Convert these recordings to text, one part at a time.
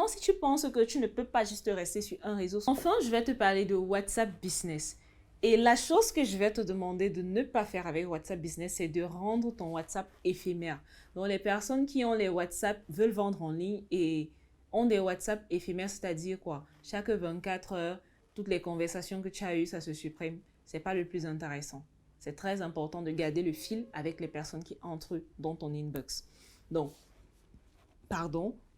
Si tu penses que tu ne peux pas juste rester sur un réseau. Enfin, je vais te parler de WhatsApp Business. Et la chose que je vais te demander de ne pas faire avec WhatsApp Business, c'est de rendre ton WhatsApp éphémère. Donc, les personnes qui ont les WhatsApp veulent vendre en ligne et ont des WhatsApp éphémères, c'est-à-dire quoi? Chaque 24 heures, toutes les conversations que tu as eues, ça se supprime. C'est pas le plus intéressant. C'est très important de garder le fil avec les personnes qui entrent dans ton inbox. Donc,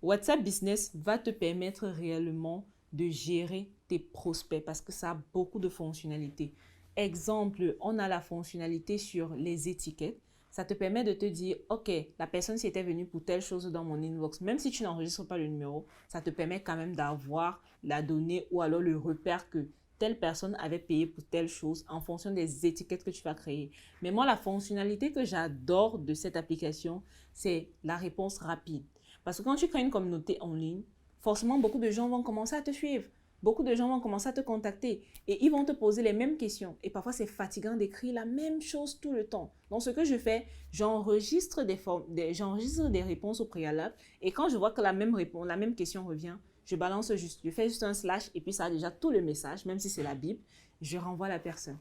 WhatsApp Business va te permettre réellement de gérer tes prospects parce que ça a beaucoup de fonctionnalités. Exemple, on a la fonctionnalité sur les étiquettes. Ça te permet de te dire, ok, la personne s'y était venue pour telle chose dans mon inbox. Même si tu n'enregistres pas le numéro, ça te permet quand même d'avoir la donnée ou alors le repère que telle personne avait payé pour telle chose en fonction des étiquettes que tu vas créer. Mais moi, la fonctionnalité que j'adore de cette application, c'est la réponse rapide. Parce que quand tu crées une communauté en ligne, forcément, beaucoup de gens vont commencer à te suivre. Beaucoup de gens vont commencer à te contacter et ils vont te poser les mêmes questions. Et parfois, c'est fatigant d'écrire la même chose tout le temps. Donc, ce que je fais, j'enregistre des réponses au préalable. Et quand je vois que la même question revient, je fais juste un slash et puis ça a déjà tout le message, même si c'est la Bible, je renvoie la personne.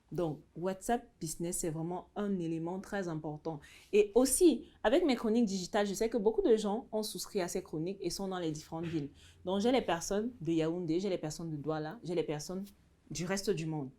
Donc, WhatsApp Business, c'est vraiment un élément très important. Et aussi, avec mes chroniques digitales, je sais que beaucoup de gens ont souscrit à ces chroniques et sont dans les différentes villes. Donc, j'ai les personnes de Yaoundé, j'ai les personnes de Douala, j'ai les personnes du reste du monde.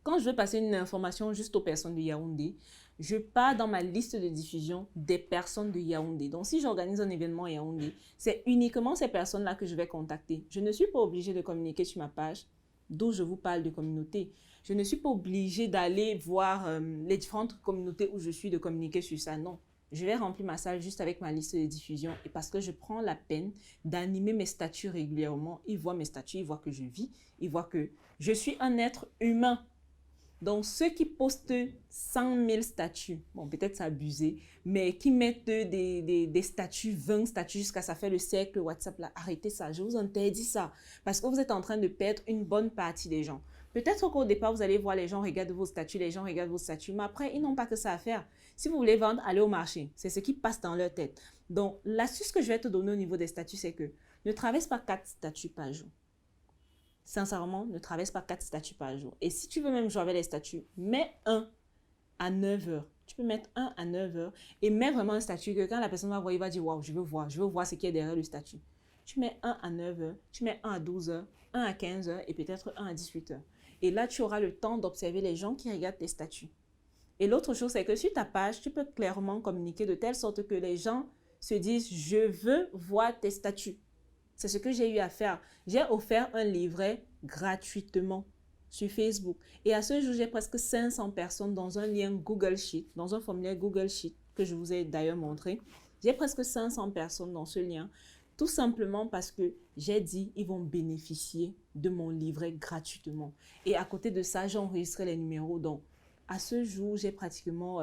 Quand je veux passer une information juste aux personnes de Yaoundé, je pars dans ma liste de diffusion des personnes de Yaoundé. Donc, si j'organise un événement à Yaoundé, c'est uniquement ces personnes-là que je vais contacter. Je ne suis pas obligée de communiquer sur ma page, d'où je vous parle de communauté. Je ne suis pas obligée d'aller voir les différentes communautés où je suis, de communiquer sur ça. Non, je vais remplir ma salle juste avec ma liste de diffusion et parce que je prends la peine d'animer mes statuts régulièrement. Ils voient mes statuts, ils voient que je vis, ils voient que je suis un être humain. Donc, ceux qui postent 100 000 statuts, bon, peut-être c'est abusé, mais qui mettent des statuts, 20 statuts jusqu'à ça fait le cercle WhatsApp, là, arrêtez ça, je vous interdis ça. Parce que vous êtes en train de perdre une bonne partie des gens. Peut-être qu'au départ, vous allez voir les gens regardent vos statuts, les gens regardent vos statuts, mais après, ils n'ont pas que ça à faire. Si vous voulez vendre, allez au marché. C'est ce qui passe dans leur tête. Donc, l'astuce que je vais te donner au niveau des statuts, c'est que ne traverse pas 4 statuts par jour. Sincèrement, ne traverse pas 4 statuts par jour. Et si tu veux même jouer avec les statuts, mets un à 9 heures. Tu peux mettre un à 9 heures et mets vraiment un statut que quand la personne va voir, il va dire, waouh, je veux voir ce qu'il y a derrière le statut. Tu mets un à 9 heures, tu mets un à 12 heures, un à 15 heures et peut-être un à 18 heures. Et là, tu auras le temps d'observer les gens qui regardent tes statuts. Et l'autre chose, c'est que sur ta page, tu peux clairement communiquer de telle sorte que les gens se disent, je veux voir tes statuts. C'est ce que j'ai eu à faire. J'ai offert un livret gratuitement sur Facebook. Et à ce jour, j'ai presque 500 personnes dans un lien Google Sheet, dans un formulaire Google Sheet que je vous ai d'ailleurs montré. J'ai presque 500 personnes dans ce lien, tout simplement parce que j'ai dit ils vont bénéficier de mon livret gratuitement. Et à côté de ça, j'ai enregistré les numéros. Donc, à ce jour, j'ai pratiquement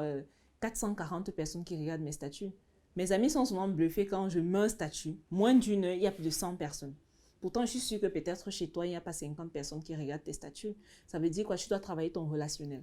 440 personnes qui regardent mes statuts. Mes amis sont souvent bluffés quand je mets un statut. Moins d'une heure, il y a plus de 100 personnes. Pourtant, je suis sûre que peut-être chez toi, il n'y a pas 50 personnes qui regardent tes statuts. Ça veut dire quoi? Tu dois travailler ton relationnel.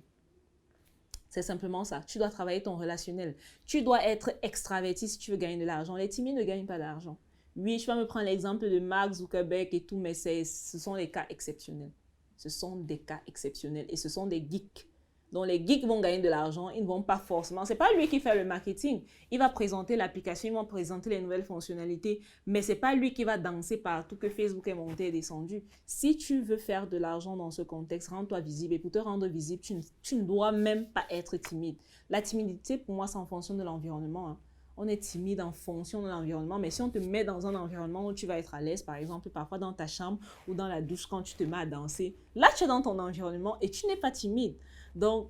C'est simplement ça. Tu dois travailler ton relationnel. Tu dois être extraverti si tu veux gagner de l'argent. Les timides ne gagnent pas d'argent. Oui, je vais me prendre l'exemple de Mark Zuckerberg et tout, mais ce sont des cas exceptionnels. Ce sont des cas exceptionnels et ce sont des geeks. Donc, les geeks vont gagner de l'argent, ils ne vont pas forcément. Ce n'est pas lui qui fait le marketing. Il va présenter l'application, il va présenter les nouvelles fonctionnalités, mais ce n'est pas lui qui va danser partout que Facebook est monté et descendu. Si tu veux faire de l'argent dans ce contexte, rends-toi visible. Et pour te rendre visible, tu ne dois même pas être timide. La timidité, pour moi, c'est en fonction de l'environnement. Hein. On est timide en fonction de l'environnement, mais si on te met dans un environnement où tu vas être à l'aise, par exemple, parfois dans ta chambre ou dans la douche quand tu te mets à danser, là, tu es dans ton environnement et tu n'es pas timide. Donc,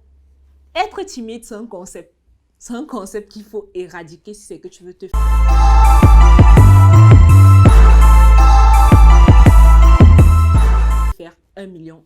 être timide, c'est un concept. C'est un concept qu'il faut éradiquer si c'est que tu veux te faire 1 million